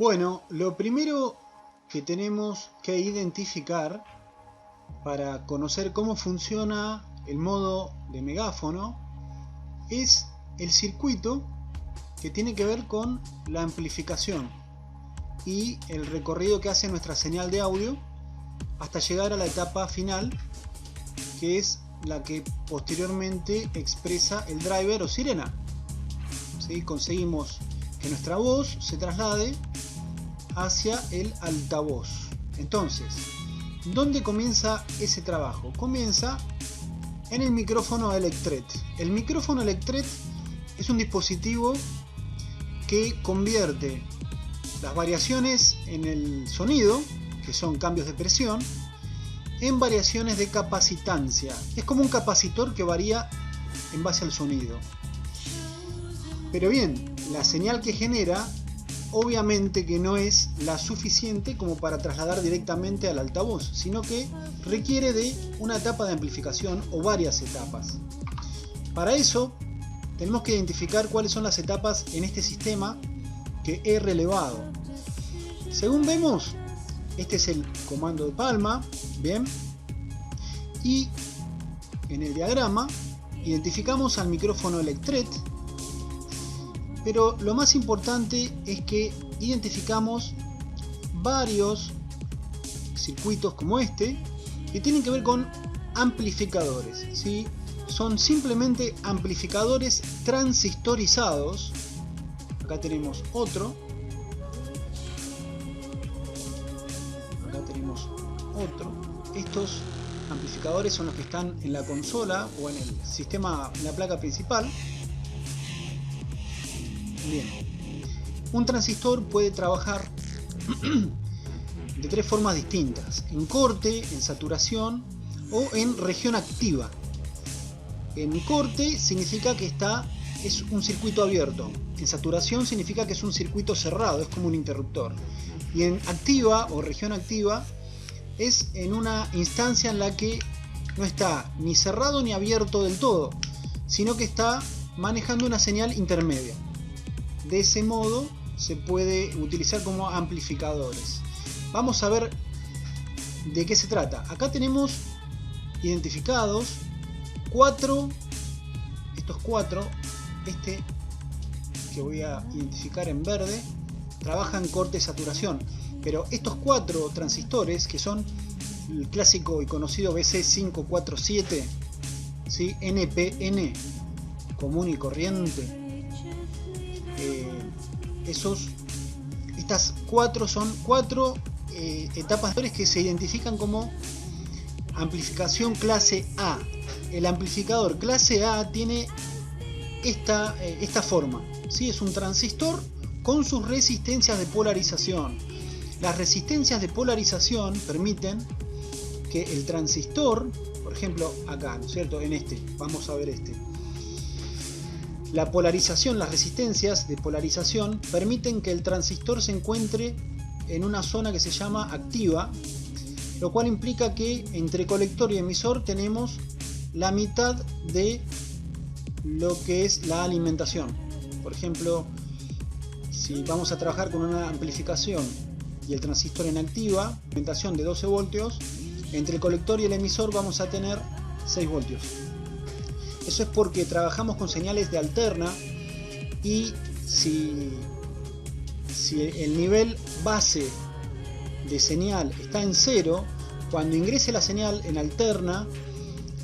Bueno, lo primero que tenemos que identificar para conocer cómo funciona el modo de megáfono es el circuito que tiene que ver con la amplificación y el recorrido que hace nuestra señal de audio hasta llegar a la etapa final, que es la que posteriormente expresa el driver o sirena. ¿Sí? Conseguimos que nuestra voz se traslade hacia el altavoz. Entonces, ¿dónde comienza ese trabajo? Comienza en el micrófono Electret. El micrófono Electret es un dispositivo que convierte las variaciones en el sonido, que son cambios de presión, en variaciones de capacitancia. Es como un capacitor que varía en base al sonido. Pero bien, la señal que genera obviamente que no es la suficiente como para trasladar directamente al altavoz, sino que requiere de una etapa de amplificación o varias etapas. Para eso tenemos que identificar cuáles son las etapas en este sistema que he relevado. Según vemos, este es el comando de palma, bien, y en el diagrama identificamos al micrófono Electret. Pero lo más importante es que identificamos varios circuitos como este que tienen que ver con amplificadores, ¿sí? Son simplemente amplificadores transistorizados. Acá tenemos otro. Acá tenemos otro. Estos amplificadores son los que están en la consola o en el sistema, en la placa principal. Bien, un transistor puede trabajar de tres formas distintas: en corte, en saturación o en región activa. En corte significa que es un circuito abierto, en saturación significa que es un circuito cerrado, es como un interruptor, y en activa o región activa es en una instancia en la que no está ni cerrado ni abierto del todo, sino que está manejando una señal intermedia. De ese modo se puede utilizar como amplificadores. Vamos a ver de qué se trata. Acá tenemos identificados estos cuatro, este que voy a identificar en verde, trabaja en corte saturación, pero estos cuatro transistores, que son el clásico y conocido BC547, ¿sí? NPN, común y corriente, estas cuatro son cuatro etapas que se identifican como amplificación clase A. El amplificador clase A tiene esta forma, ¿sí? Es un transistor con sus resistencias de polarización. Las resistencias de polarización permiten que el transistor, por ejemplo acá, ¿no es cierto? En este, vamos a ver este. La polarización, las resistencias de polarización permiten que el transistor se encuentre en una zona que se llama activa, lo cual implica que entre colector y emisor tenemos la mitad de lo que es la alimentación. Por ejemplo, si vamos a trabajar con una amplificación y el transistor en activa, alimentación de 12 voltios, entre el colector y el emisor vamos a tener 6 voltios. Eso es porque trabajamos con señales de alterna, y si el nivel base de señal está en 0, cuando ingrese la señal en alterna,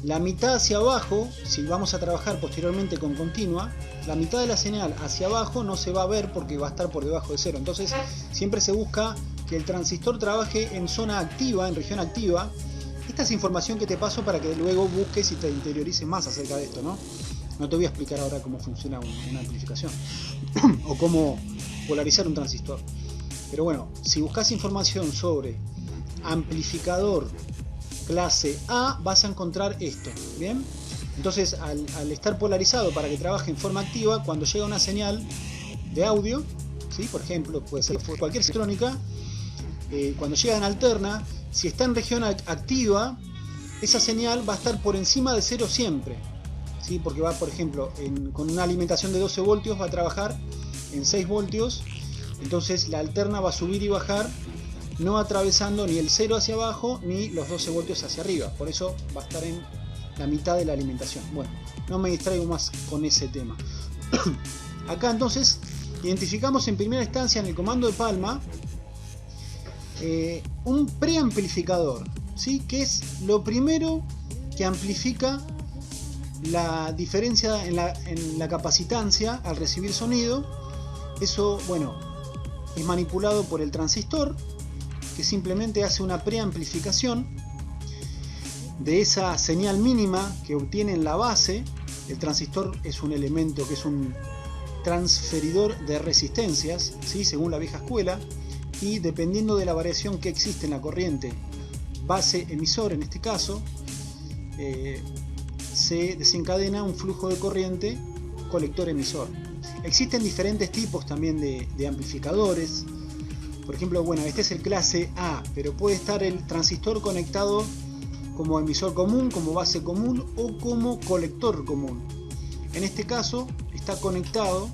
la mitad hacia abajo, si vamos a trabajar posteriormente con continua, la mitad de la señal hacia abajo no se va a ver porque va a estar por debajo de 0. Entonces siempre se busca que el transistor trabaje en zona activa, en región activa. Esta es información que te paso para que luego busques y te interiorices más acerca de esto, ¿no? No te voy a explicar ahora cómo funciona una amplificación o cómo polarizar un transistor. Pero bueno, si buscas información sobre amplificador clase A, vas a encontrar esto, ¿bien? Entonces, al estar polarizado para que trabaje en forma activa, cuando llega una señal de audio, ¿sí? Por ejemplo, puede ser cualquier electrónica, cuando llega en alterna, si está en región activa, esa señal va a estar por encima de 0 siempre, ¿sí? Porque va, por ejemplo, con una alimentación de 12 voltios va a trabajar en 6 voltios Entonces la alterna va a subir y bajar, no atravesando ni el 0 hacia abajo ni los 12 voltios hacia arriba. Por eso va a estar en la mitad de la alimentación. Bueno, no me distraigo más con ese tema. Acá entonces identificamos en primera instancia en el comando de Palma un preamplificador, ¿sí? Que es lo primero que amplifica la diferencia en la capacitancia al recibir sonido. Eso, bueno, es manipulado por el transistor, que simplemente hace una preamplificación de esa señal mínima que obtiene en la base. El transistor es un elemento que es un transferidor de resistencias, ¿sí? Según la vieja escuela, y dependiendo de la variación que existe en la corriente base emisor, en este caso, se desencadena un flujo de corriente colector emisor. Existen diferentes tipos también de amplificadores. Por ejemplo, bueno, este es el clase A, pero puede estar el transistor conectado como emisor común, como base común o como colector común. En este caso está conectado,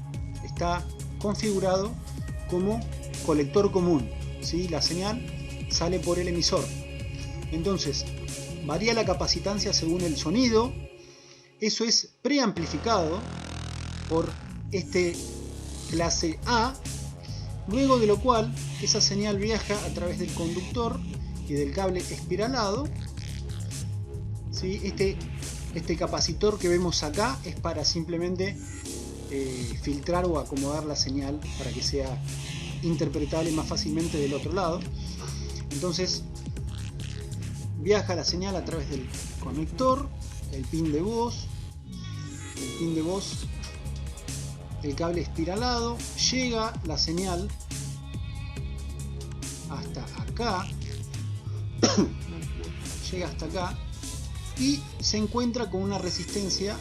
está configurado como colector común, ¿sí? La señal sale por el emisor. Entonces varía la capacitancia según el sonido. Eso es preamplificado por este clase A, luego de lo cual esa señal viaja a través del conductor y del cable espiralado, ¿sí? Este capacitor que vemos acá es para simplemente filtrar o acomodar la señal para que sea interpretable más fácilmente del otro lado. Entonces viaja la señal a través del conector, el pin de voz, el cable espiralado, llega la señal hasta acá, llega hasta acá y se encuentra con una resistencia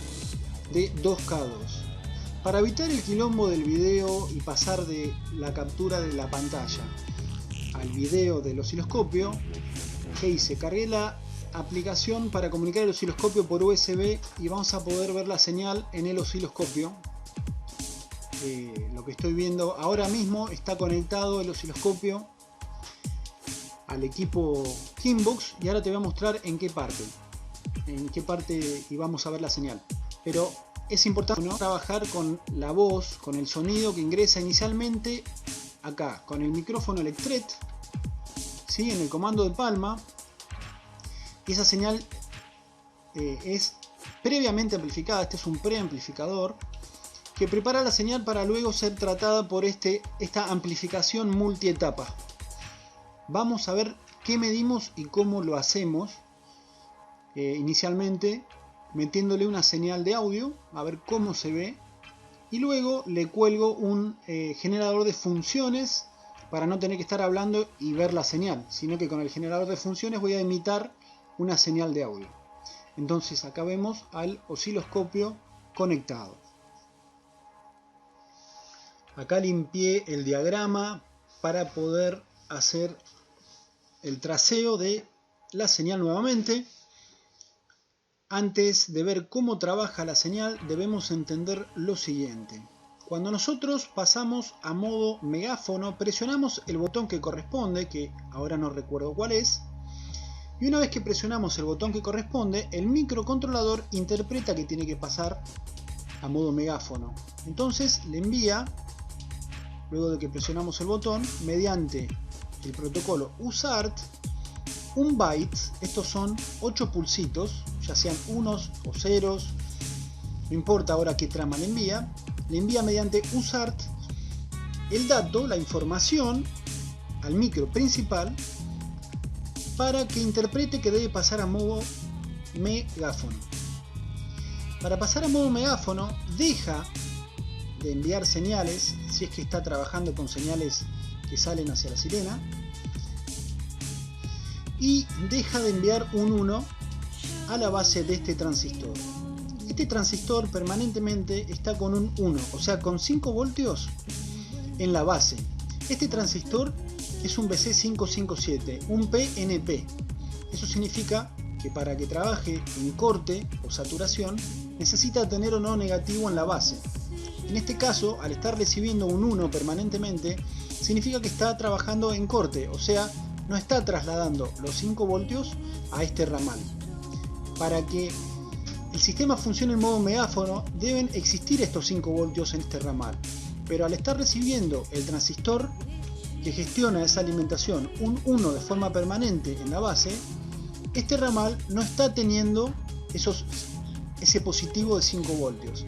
de 2K2. Para evitar el quilombo del video y pasar de la captura de la pantalla al video del osciloscopio, ¿qué hice? Cargué la aplicación para comunicar el osciloscopio por USB y vamos a poder ver la señal en el osciloscopio. Lo que estoy viendo ahora mismo, está conectado el osciloscopio al equipo Kimbox y ahora te voy a mostrar en qué parte y vamos a ver la señal. Pero es importante, ¿no?, trabajar con la voz, con el sonido que ingresa inicialmente acá, con el micrófono Electret, ¿sí?, en el comando de Palma. Y esa señal es previamente amplificada. Este es un preamplificador que prepara la señal para luego ser tratada por esta amplificación multietapa. Vamos a ver qué medimos y cómo lo hacemos. Inicialmente metiéndole una señal de audio, a ver cómo se ve, y luego le cuelgo un generador de funciones para no tener que estar hablando y ver la señal, sino que con el generador de funciones voy a imitar una señal de audio. Entonces acá vemos al osciloscopio conectado. Acá limpié el diagrama para poder hacer el traceo de la señal nuevamente. Antes de ver cómo trabaja la señal, debemos entender lo siguiente. Cuando nosotros pasamos a modo megáfono, presionamos el botón que corresponde, que ahora no recuerdo cuál es, y una vez que presionamos el botón que corresponde, el microcontrolador interpreta que tiene que pasar a modo megáfono. Entonces le envía, luego de que presionamos el botón, mediante el protocolo USART, un byte. Estos son 8 pulsitos, ya sean unos o ceros, no importa ahora qué trama le envía mediante USART el dato, la información, al micro principal para que interprete que debe pasar a modo megáfono. Para pasar a modo megáfono deja de enviar señales, si es que está trabajando con señales que salen hacia la sirena, y deja de enviar un 1 a la base de este transistor. Este transistor permanentemente está con un 1, o sea, con 5 voltios en la base. Este transistor es un BC557, un PNP. Eso significa que para que trabaje en corte o saturación necesita tener un O negativo en la base. En este caso, al estar recibiendo un 1 permanentemente, significa que está trabajando en corte, o sea, no está trasladando los 5 voltios a este ramal. Para que el sistema funcione en modo megáfono, deben existir estos 5 voltios en este ramal, pero al estar recibiendo el transistor que gestiona esa alimentación, un 1 de forma permanente en la base, este ramal no está teniendo ese positivo de 5 voltios.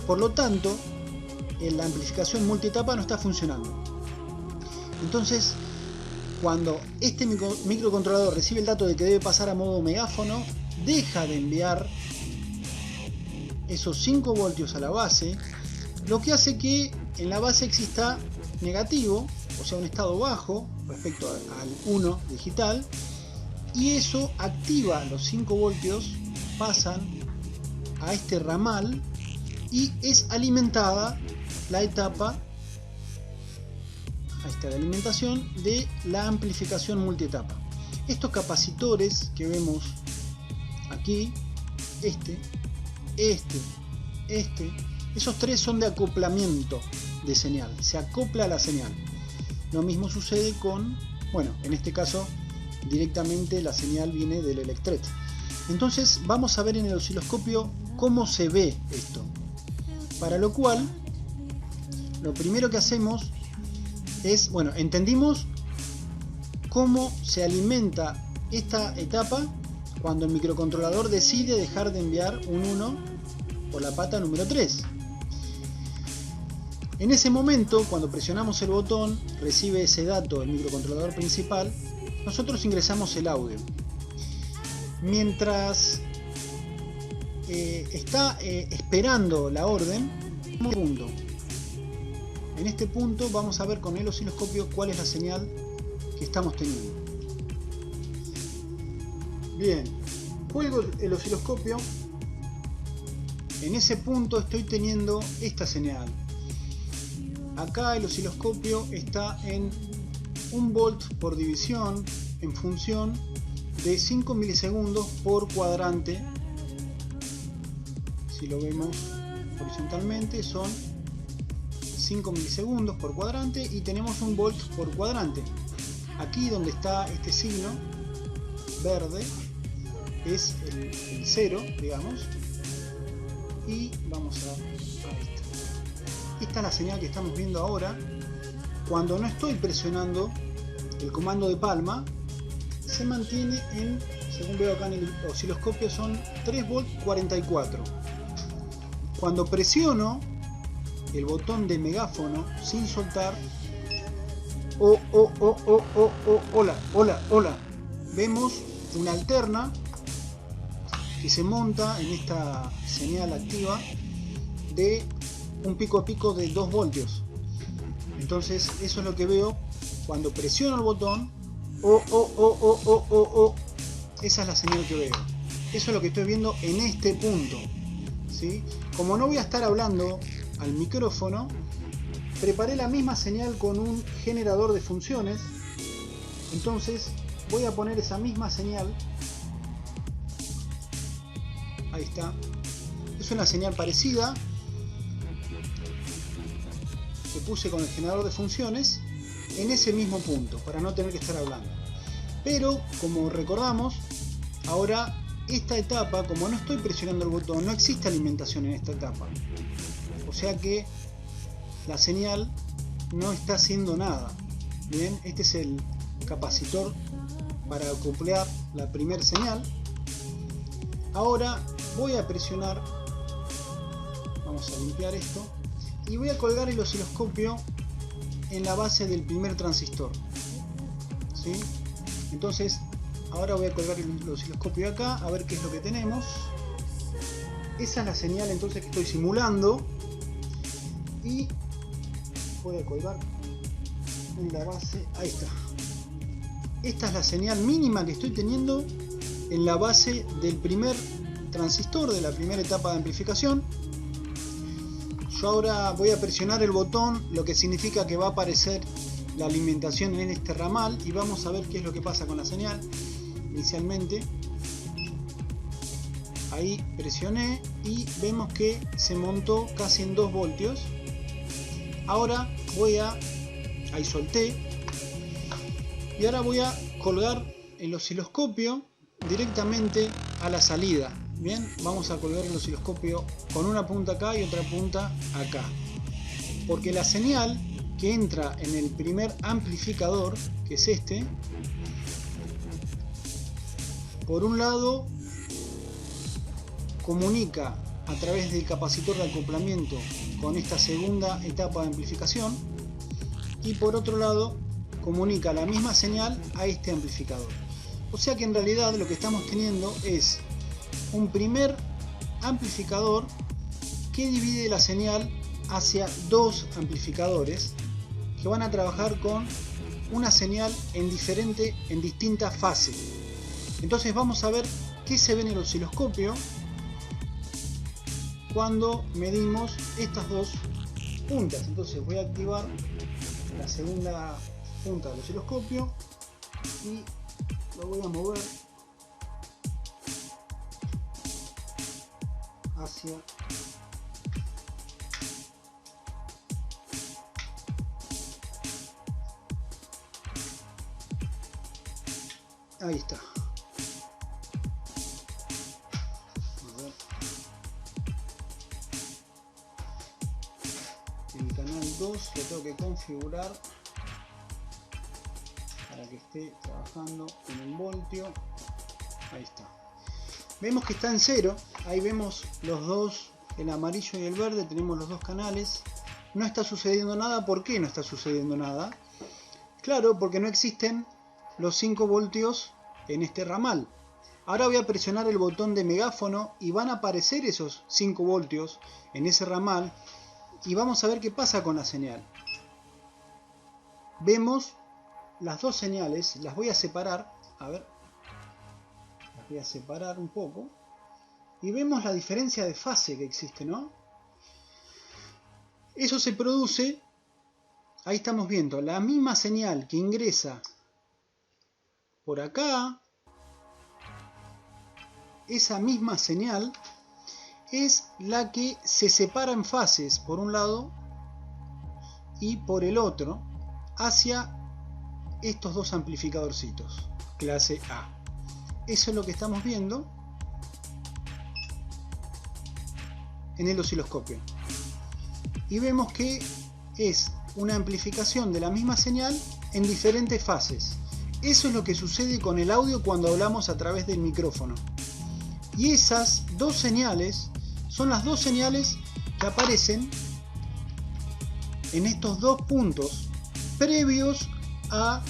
Por lo tanto, la amplificación multietapa no está funcionando. Entonces, cuando este microcontrolador recibe el dato de que debe pasar a modo megáfono, deja de enviar esos 5 voltios a la base, lo que hace que en la base exista negativo, o sea, un estado bajo respecto al 1 digital, y eso activa los 5 voltios, pasan a este ramal y es alimentada la etapa de alimentación de la amplificación multietapa. Estos capacitores que vemos aquí, esos 3 son de acoplamiento de señal, se acopla a la señal. Lo mismo sucede con, bueno, en este caso directamente la señal viene del electret. Entonces vamos a ver en el osciloscopio cómo se ve esto, para lo cual lo primero que hacemos es, bueno, entendimos cómo se alimenta esta etapa cuando el microcontrolador decide dejar de enviar un 1 por la pata número 3. En ese momento, cuando presionamos el botón, recibe ese dato el microcontrolador principal, nosotros ingresamos el audio. Mientras está esperando la orden, en este punto vamos a ver con el osciloscopio cuál es la señal que estamos teniendo. Bien, cuelgo el osciloscopio. En ese punto estoy teniendo esta señal. Acá el osciloscopio está en 1 volt por división en función de 5 milisegundos por cuadrante. Si lo vemos horizontalmente son 5 milisegundos por cuadrante y tenemos 1 volt por cuadrante. Aquí donde está este signo verde es el 0, digamos, y vamos a esto. Esta es la señal que estamos viendo ahora. Cuando no estoy presionando el comando de palma, se mantiene en, según veo acá en el osciloscopio, son 3 volt 44. Cuando presiono el botón de megáfono sin soltar, hola, vemos una alterna que se monta en esta señal activa de un pico a pico de 2 voltios. Entonces eso es lo que veo cuando presiono el botón. Esa es la señal que veo. Eso es lo que estoy viendo en este punto, ¿sí? Como no voy a estar hablando al micrófono, preparé la misma señal con un generador de funciones. Entonces voy a poner esa misma señal. Ahí está. Es una señal parecida que puse con el generador de funciones en ese mismo punto, para no tener que estar hablando. Pero como recordamos, ahora esta etapa, como no estoy presionando el botón, no existe alimentación en esta etapa, o sea que la señal no está haciendo nada. Bien, este es el capacitor para acoplar la primera señal. Ahora voy a presionar, vamos a limpiar esto, y voy a colgar el osciloscopio en la base del primer transistor, ¿sí? Entonces ahora voy a colgar el osciloscopio acá a ver qué es lo que tenemos. Esa es la señal entonces que estoy simulando, y voy a colgar en la base. Ahí está. Esta es la señal mínima que estoy teniendo en la base del primer transistor de la primera etapa de amplificación. Yo ahora voy a presionar el botón, lo que significa que va a aparecer la alimentación en este ramal, y vamos a ver qué es lo que pasa con la señal. Inicialmente ahí presioné y vemos que se montó casi en 2 voltios. Ahora voy a Ahí solté. Y ahora voy a colgar el osciloscopio directamente a la salida. Bien, vamos a colgar el osciloscopio con una punta acá y otra punta acá. Porque la señal que entra en el primer amplificador, que es este, por un lado comunica a través del capacitor de acoplamiento con esta segunda etapa de amplificación, y por otro lado comunica la misma señal a este amplificador. O sea que en realidad lo que estamos teniendo es un primer amplificador que divide la señal hacia dos amplificadores que van a trabajar con una señal en distinta fase. Entonces vamos a ver qué se ve en el osciloscopio cuando medimos estas dos puntas. Entonces voy a activar la segunda punta del osciloscopio y lo voy a mover hacia ahí está. A ver. El canal 2 lo tengo que configurar para que esté trabajando en un voltio. Ahí está. Vemos que está en 0. Ahí vemos los dos, el amarillo y el verde. Tenemos los dos canales. No está sucediendo nada. ¿Por qué no está sucediendo nada? Claro, porque no existen los 5 voltios en este ramal. Ahora voy a presionar el botón de megáfono y van a aparecer esos 5 voltios en ese ramal. Y vamos a ver qué pasa con la señal. Vemos las dos señales, las voy a separar. A ver, las voy a separar un poco. Y vemos la diferencia de fase que existe, ¿no? Eso se produce, ahí estamos viendo, la misma señal que ingresa por acá, esa misma señal es la que se separa en fases por un lado y por el otro hacia estos dos amplificadorcitos clase A. Eso es lo que estamos viendo en el osciloscopio. Y vemos que es una amplificación de la misma señal en diferentes fases. Eso es lo que sucede con el audio cuando hablamos a través del micrófono. Y esas dos señales son las dos señales que aparecen en estos dos puntos previos a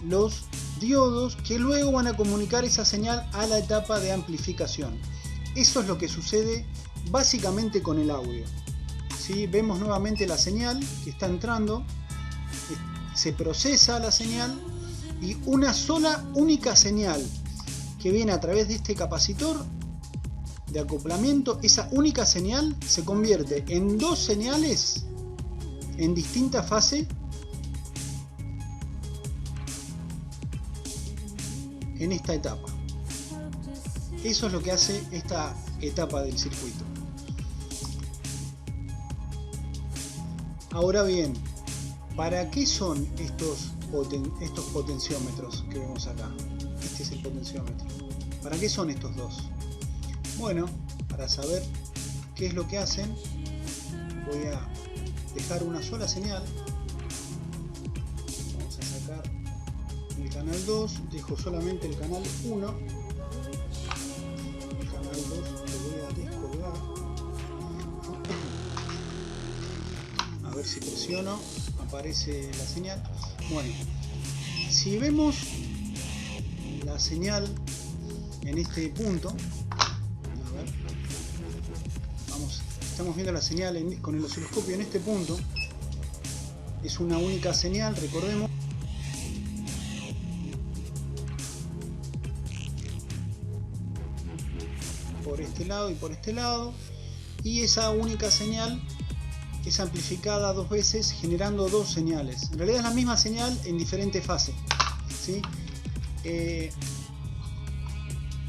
los diodos que luego van a comunicar esa señal a la etapa de amplificación. Eso es lo que sucede básicamente con el audio. ¿Sí? Vemos nuevamente la señal que está entrando, se procesa la señal y una única señal que viene a través de este capacitor de acoplamiento, esa única señal se convierte en dos señales en distinta fase en esta etapa. Eso es lo que hace esta etapa del circuito. Ahora bien, ¿para qué son estos potenciómetros que vemos acá? Este es el potenciómetro. ¿Para qué son estos dos? Bueno, para saber qué es lo que hacen, voy a dejar una sola señal. Vamos a sacar el canal 2, dejo solamente el canal 1. El canal 2 lo voy a descolgar. A ver si presiono, aparece la señal. Bueno, si vemos la señal en este punto, a ver, estamos viendo la señal con el osciloscopio en este punto, es una única señal, recordemos. Por este lado y por este lado, y esa única señal es amplificada dos veces generando dos señales. En realidad es la misma señal en diferente fase, ¿sí?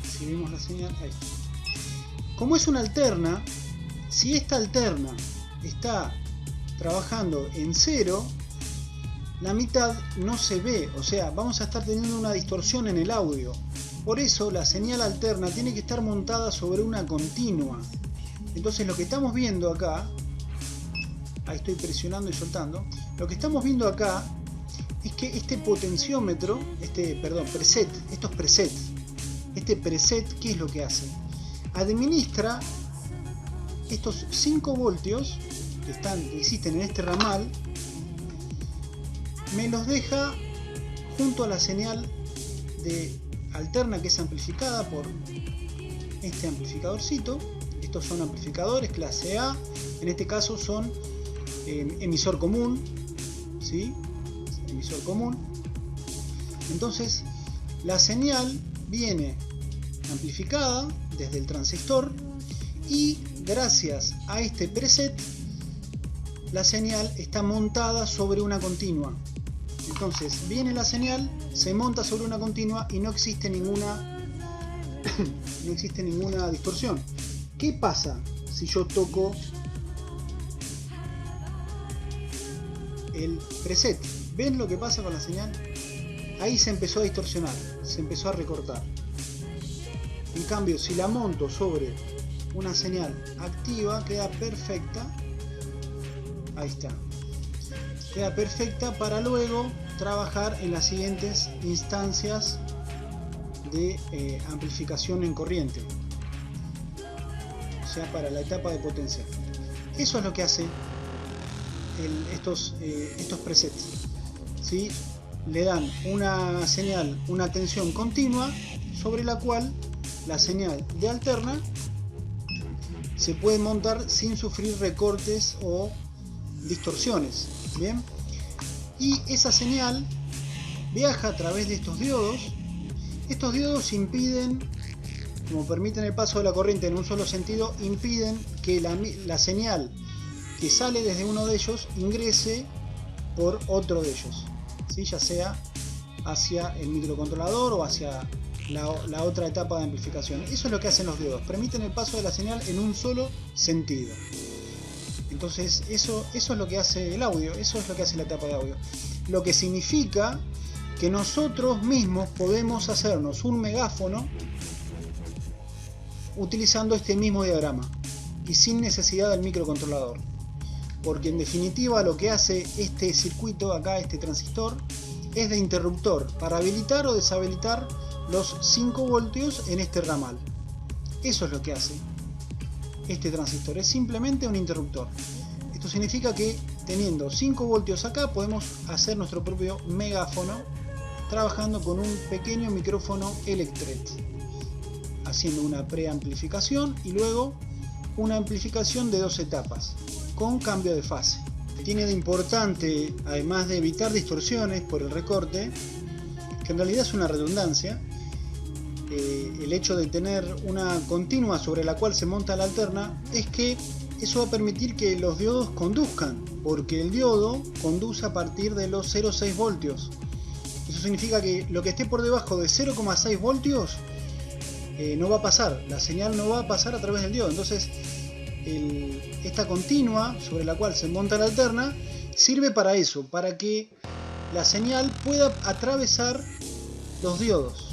Si vemos la señal, ahí. Como es una alterna, si esta alterna está trabajando en 0, la mitad no se ve, o sea, vamos a estar teniendo una distorsión en el audio. Por eso la señal alterna tiene que estar montada sobre una continua. Entonces lo que estamos viendo acá, ahí estoy presionando y soltando, lo que estamos viendo acá es que este potenciómetro, preset, estos presets, este preset, ¿qué es lo que hace? Administra estos 5 voltios que existen en este ramal, me los deja junto a la señal de alterna que es amplificada por este amplificadorcito. Estos son amplificadores clase A, en este caso son emisor común, ¿sí? Emisor común. Entonces la señal viene amplificada desde el transistor y gracias a este preset la señal está montada sobre una continua. Entonces viene la señal, se monta sobre una continua y no existe ninguna distorsión. ¿Qué pasa si yo toco el preset? ¿Ven lo que pasa con la señal? Ahí se empezó a distorsionar, se empezó a recortar. En cambio, si la monto sobre una señal activa, queda perfecta. Ahí está. Queda perfecta para luego trabajar en las siguientes instancias de amplificación en corriente. O sea, para la etapa de potencia. Eso es lo que hace estos presets, ¿sí? Le dan una señal, una tensión continua sobre la cual la señal de alterna se puede montar sin sufrir recortes o distorsiones. Bien, y esa señal viaja a través de estos diodos. Estos diodos impiden, como permiten el paso de la corriente en un solo sentido, impiden que la señal que sale desde uno de ellos ingrese por otro de ellos, ¿sí? Ya sea hacia el microcontrolador o hacia la otra etapa de amplificación. Eso es lo que hacen los diodos, permiten el paso de la señal en un solo sentido. Entonces eso es lo que hace el audio, eso es lo que hace la etapa de audio. Lo que significa que nosotros mismos podemos hacernos un megáfono utilizando este mismo diagrama y sin necesidad del microcontrolador. Porque en definitiva lo que hace este circuito acá, este transistor, es de interruptor para habilitar o deshabilitar los 5 voltios en este ramal. Eso es lo que hace este transistor, es simplemente un interruptor. Esto significa que teniendo 5 voltios acá podemos hacer nuestro propio megáfono trabajando con un pequeño micrófono Electret, haciendo una preamplificación y luego una amplificación de 2 etapas con cambio de fase. Tiene de importante, además de evitar distorsiones por el recorte, que en realidad es una redundancia, el hecho de tener una continua sobre la cual se monta la alterna, es que eso va a permitir que los diodos conduzcan, porque el diodo conduce a partir de los 0,6 voltios. Eso significa que lo que esté por debajo de 0,6 voltios no va a pasar, la señal no va a pasar a través del diodo. Entonces esta continua sobre la cual se monta la alterna sirve para eso, para que la señal pueda atravesar los diodos.